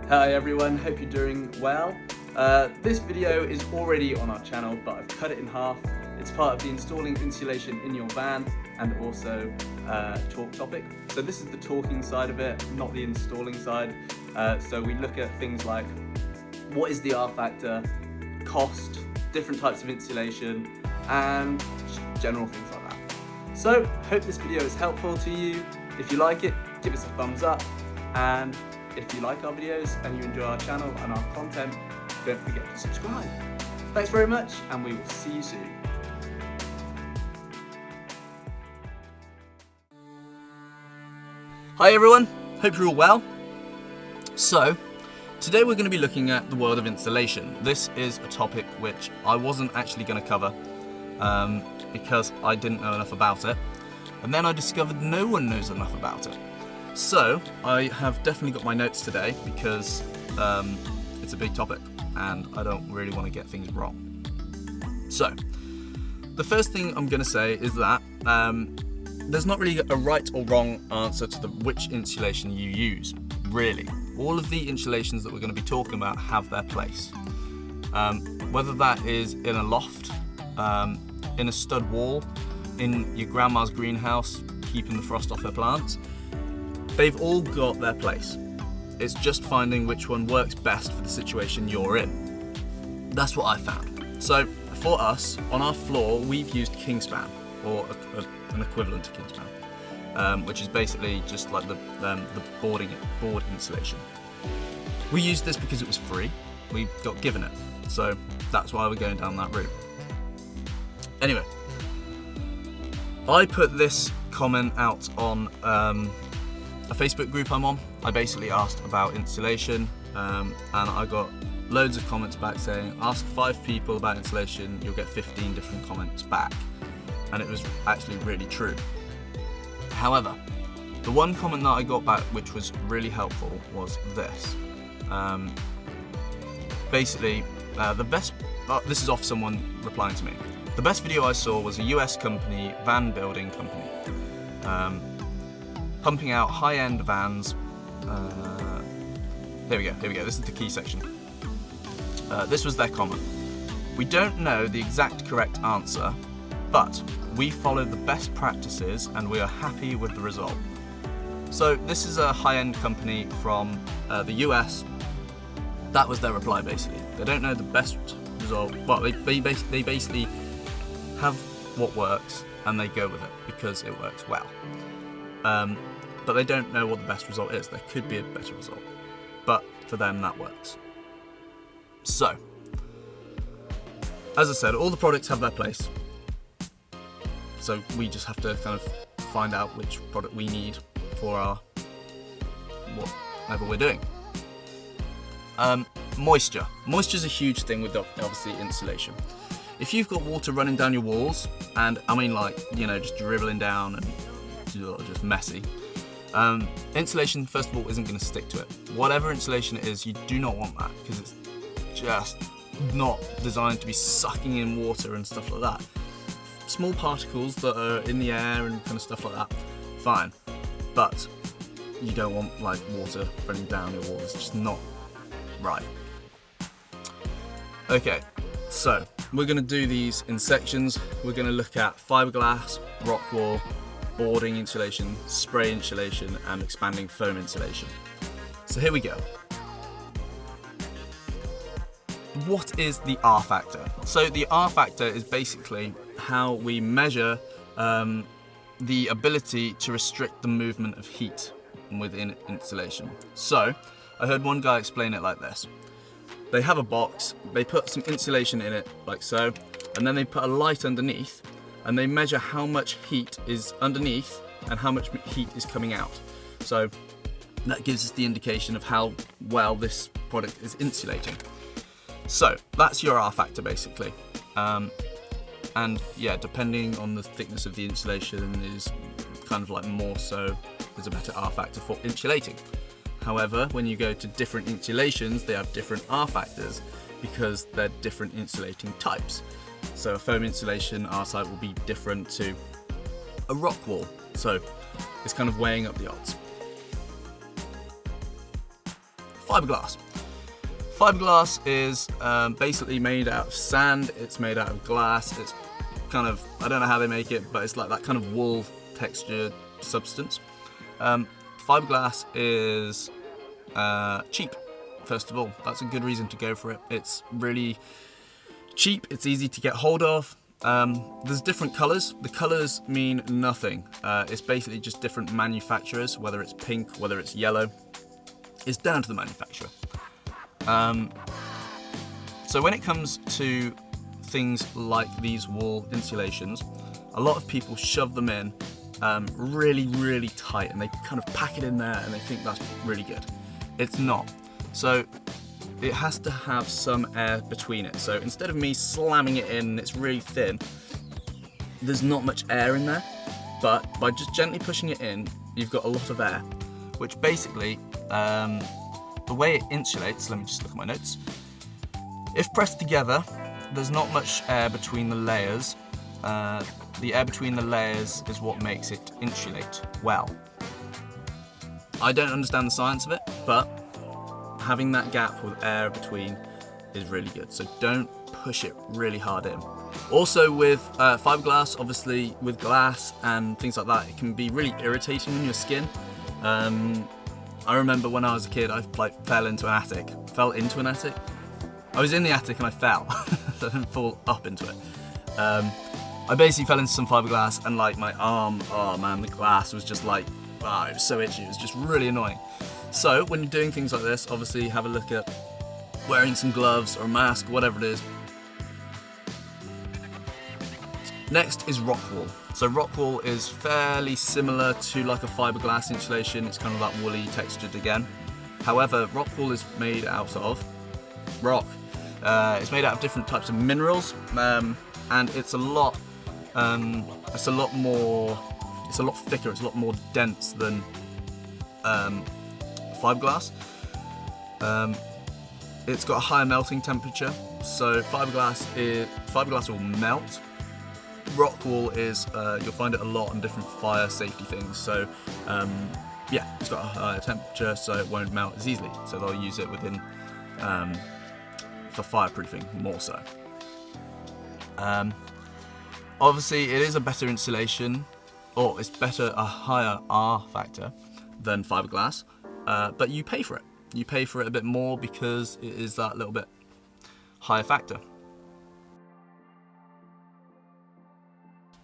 Hi everyone, hope you're doing well. This video is already on our channel, but I've cut it in half. It's part of the installing insulation in your van and also talk topic. So this is the talking side of it, not the installing side. So we look at things like what is the R factor, cost, different types of insulation, and general things like that. So hope this video is helpful to you. If you like it, give us a thumbs up, and if you like our videos and you enjoy our channel and our content, don't forget to subscribe. Thanks very much, and we will see you soon. Hi everyone, hope you're all well. So, today we're going to be looking at the world of insulation. This is a topic which I wasn't actually going to cover because I didn't know enough about it. And then I discovered no one knows enough about it. So, I have definitely got my notes today because it's a big topic and I don't really want to get things wrong. So, the first thing I'm going to say is that there's not really a right or wrong answer to which insulation you use, really. All of the insulations that we're going to be talking about have their place. Whether that is in a loft, in a stud wall, in your grandma's greenhouse, keeping the frost off her plants, they've all got their place. It's just finding which one works best for the situation you're in. That's what I found. So for us, on our floor, we've used Kingspan, or an equivalent to Kingspan, which is basically just like the board insulation. We used this because it was free. We got given it, so that's why we're going down that route. Anyway, I put this comment out on a Facebook group I'm on. I basically asked about insulation, and I got loads of comments back saying, ask 5 people about insulation, you'll get 15 different comments back. And it was actually really true. However, the one comment that I got back which was really helpful was this. Basically, this is off someone replying to me. The best video I saw was a US company, van building company, pumping out high-end vans. Here we go, this is the key section. This was their comment. We don't know the exact correct answer, but we follow the best practices and we are happy with the result. So this is a high-end company from the US. That was their reply basically. They don't know the best result, but they basically have what works and they go with it because it works well. But they don't know what the best result is. There could be a better result, but for them that works. So, as I said, all the products have their place. So we just have to kind of find out which product we need for our whatever we're doing. Moisture. Moisture is a huge thing with obviously insulation. If you've got water running down your walls, and I mean like, you know, just dribbling down and just messy, insulation first of all isn't going to stick to it. Whatever insulation it is, you do not want that because it's just not designed to be sucking in water and stuff like that. Small particles that are in the air and kind of stuff like that, fine. But you don't want like water running down your wall. It's just not right. Okay, so we're going to do these in sections. We're going to look at fiberglass, Rockwool, boarding insulation, spray insulation, and expanding foam insulation. So here we go. What is the R factor? So the R factor is basically how we measure the ability to restrict the movement of heat within insulation. So I heard one guy explain it like this. They have a box, they put some insulation in it like so, and then they put a light underneath and they measure how much heat is underneath and how much heat is coming out. So that gives us the indication of how well this product is insulating. So that's your R factor basically. And yeah, depending on the thickness of the insulation is kind of like more so, there's a better R factor for insulating. However, when you go to different insulations, they have different R factors because they're different insulating types. So a foam insulation R type will be different to a Rockwool. So it's kind of weighing up the odds. Fibreglass. Fibreglass is basically made out of sand, it's made out of glass, it's kind of, I don't know how they make it, but it's like that kind of wool textured substance. Fibreglass is cheap, first of all. That's a good reason to go for it. It's really cheap, it's easy to get hold of. There's different colours. The colours mean nothing. It's basically just different manufacturers, whether it's pink, whether it's yellow. It's down to the manufacturer. So when it comes to things like these wall insulations, a lot of people shove them in really, really tight, and they kind of pack it in there and they think that's really good. It's not. So it has to have some air between it. So instead of me slamming it in and it's really thin, there's not much air in there, but by just gently pushing it in, you've got a lot of air, which basically, the way it insulates, let me just look at my notes. If pressed together, there's not much air between the layers. The air between the layers is what makes it insulate well. I don't understand the science of it, but having that gap with air between is really good. So don't push it really hard in. Also with fiberglass, obviously with glass and things like that, it can be really irritating on your skin. I remember when I was a kid, I fell into an attic. I was in the attic and I fell. So I didn't fall up into it. I basically fell into some fiberglass and like my arm, oh man, the glass was just like, it was so itchy, it was just really annoying. So when you're doing things like this, obviously have a look at wearing some gloves or a mask, whatever it is. Next is Rockwool. So Rockwool is fairly similar to like a fiberglass insulation. It's kind of that woolly textured again. However, Rockwool is made out of rock. It's made out of different types of minerals, and it's a lot thicker. It's a lot more dense than fiberglass. It's got a higher melting temperature, so fiberglass will melt. Rockwool is, you'll find it a lot on different fire safety things, so yeah, it's got a higher temperature so it won't melt as easily, so they'll use it within for fireproofing more so. Obviously it is a better insulation, or it's a higher R factor than fiberglass, but you pay for it. You pay for it a bit more because it is that little bit higher factor.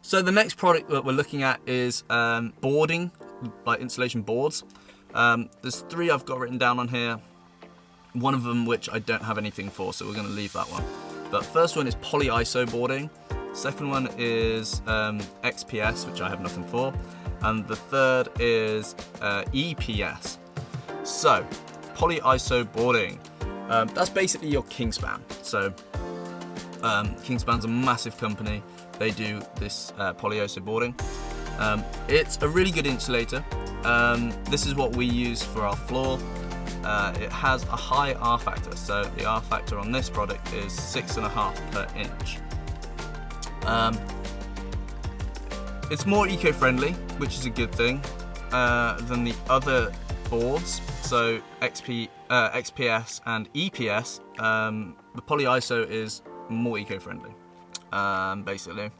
So the next product that we're looking at is boarding, like insulation boards. There's 3 I've got written down on here. One of them which I don't have anything for, so we're going to leave that one. But first one is polyiso boarding. Second one is XPS, which I have nothing for. And the third is EPS. So, polyiso boarding. That's basically your Kingspan. So, Kingspan's a massive company. They do this polyiso boarding. It's a really good insulator. This is what we use for our floor. It has a high R factor, so the R factor on this product is 6.5 per inch. It's more eco-friendly, which is a good thing, than the other boards. So XPS and EPS, the polyiso is more eco-friendly, basically.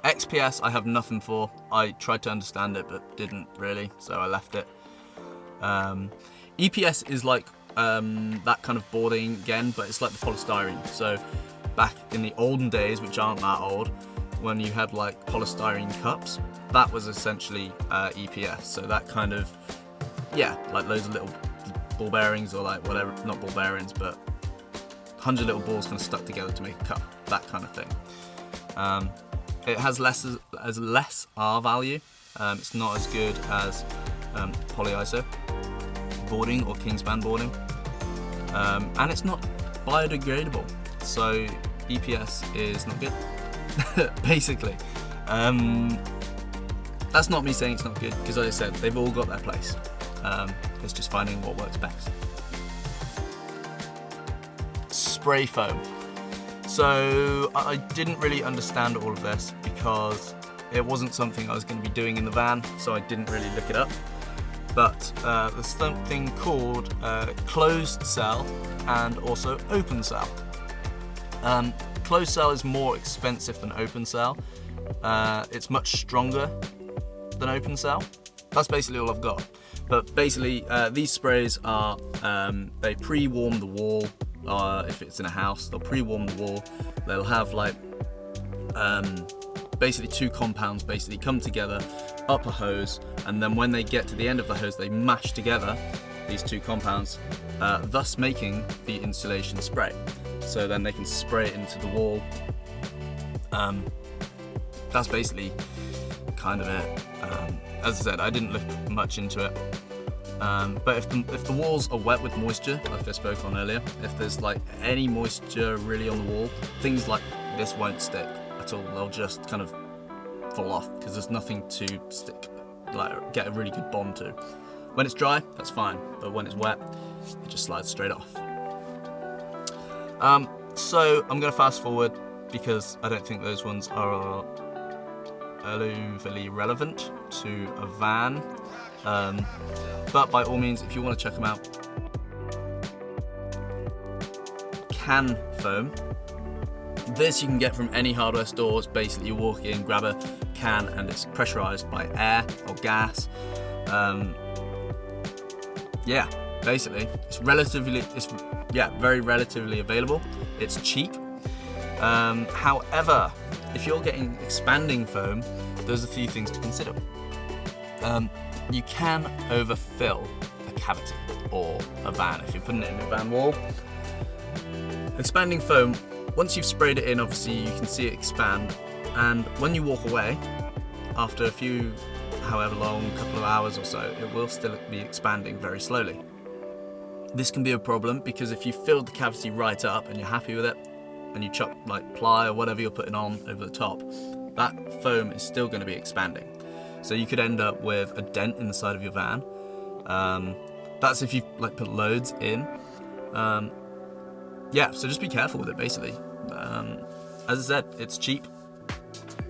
XPS I have nothing for. I tried to understand it but didn't really, so I left it. EPS is like that kind of boarding again, but it's like the polystyrene. So back in the olden days, which aren't that old, when you had like polystyrene cups, that was essentially EPS. So that kind of, yeah, like loads of little ball bearings or like whatever, not ball bearings, but 100 little balls kind of stuck together to make a cup, that kind of thing. It has less R value. It's not as good as polyiso boarding or Kingspan boarding, and it's not biodegradable, so EPS is not good. Basically, that's not me saying it's not good, because as I said, they've all got their place. It's just finding what works best. Spray foam. So I didn't really understand all of this because it wasn't something I was going to be doing in the van, so I didn't really look it up. but there's something called closed cell and also open cell. Closed cell is more expensive than open cell. It's much stronger than open cell. That's basically all I've got. But basically, these sprays are, they pre-warm the wall. If it's in a house, they'll pre-warm the wall. They'll have like, basically two compounds basically come together up a hose, and then when they get to the end of the hose, they mash together these two compounds, thus making the insulation spray. So then they can spray it into the wall. That's basically kind of it. As I said, I didn't look much into it. But if the walls are wet with moisture, like I spoke on earlier, if there's like any moisture really on the wall, things like this won't stick at all. They'll just kind of fall off because there's nothing to stick, like get a really good bond to. When it's dry, that's fine, but when it's wet, it just slides straight off. So I'm going to fast forward because I don't think those ones are overly relevant to a van. But by all means, if you want to check them out, can foam. This you can get from any hardware stores. Basically, you walk in, grab a can, and it's pressurized by air or gas. Yeah, basically, it's very relatively available. It's cheap. However, if you're getting expanding foam, there's a few things to consider. You can overfill a cavity or a van if you're putting it in a van wall. Expanding foam, once you've sprayed it in, obviously you can see it expand, and when you walk away, after a few, however long, couple of hours or so, it will still be expanding very slowly. This can be a problem because if you filled the cavity right up and you're happy with it, and you chuck like ply or whatever you're putting on over the top, that foam is still going to be expanding. So you could end up with a dent in the side of your van. That's if you like put loads in. Yeah, so just be careful with it basically. As I said, it's cheap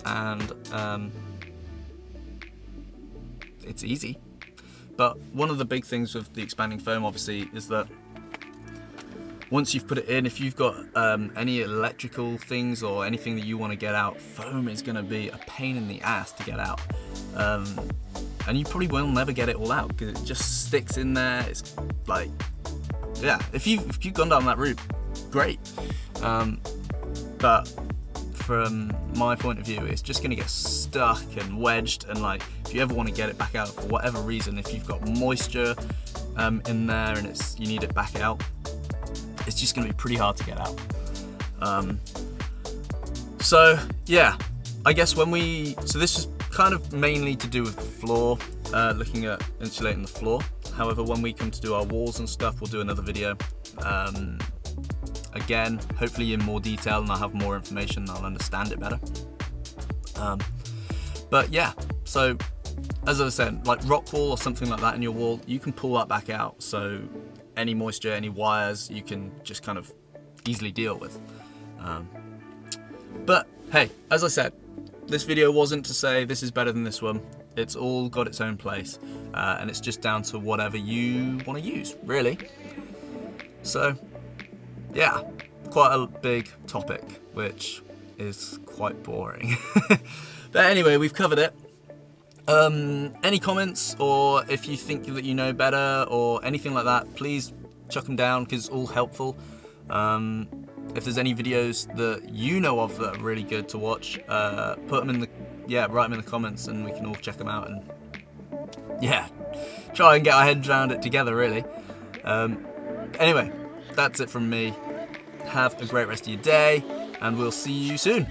and it's easy. But one of the big things with the expanding foam obviously is that once you've put it in, if you've got any electrical things or anything that you want to get out, foam is going to be a pain in the ass to get out. And you probably will never get it all out because it just sticks in there. It's like, yeah, if you've gone down that route, great. But from my point of view, it's just going to get stuck and wedged, and like if you ever want to get it back out for whatever reason, if you've got moisture in there and you need it back out, it's just going to be pretty hard to get out. So yeah, I guess so this is kind of mainly to do with the floor, looking at insulating the floor. However, when we come to do our walls and stuff, we'll do another video. Again, hopefully in more detail, and I'll have more information and I'll understand it better. But yeah, so as I was saying, like Rockwool or something like that in your wall, you can pull that back out. So any moisture, any wires, you can just kind of easily deal with. But hey, as I said, this video wasn't to say this is better than this one. It's all got its own place, and it's just down to whatever you want to use, really. So yeah, quite a big topic, which is quite boring. But anyway, we've covered it. Any comments, or if you think that you know better or anything like that, please chuck them down because it's all helpful. If there's any videos that you know of that are really good to watch, write them in the comments and we can all check them out and yeah, try and get our heads around it together, really. Anyway, that's it from me. Have a great rest of your day and we'll see you soon.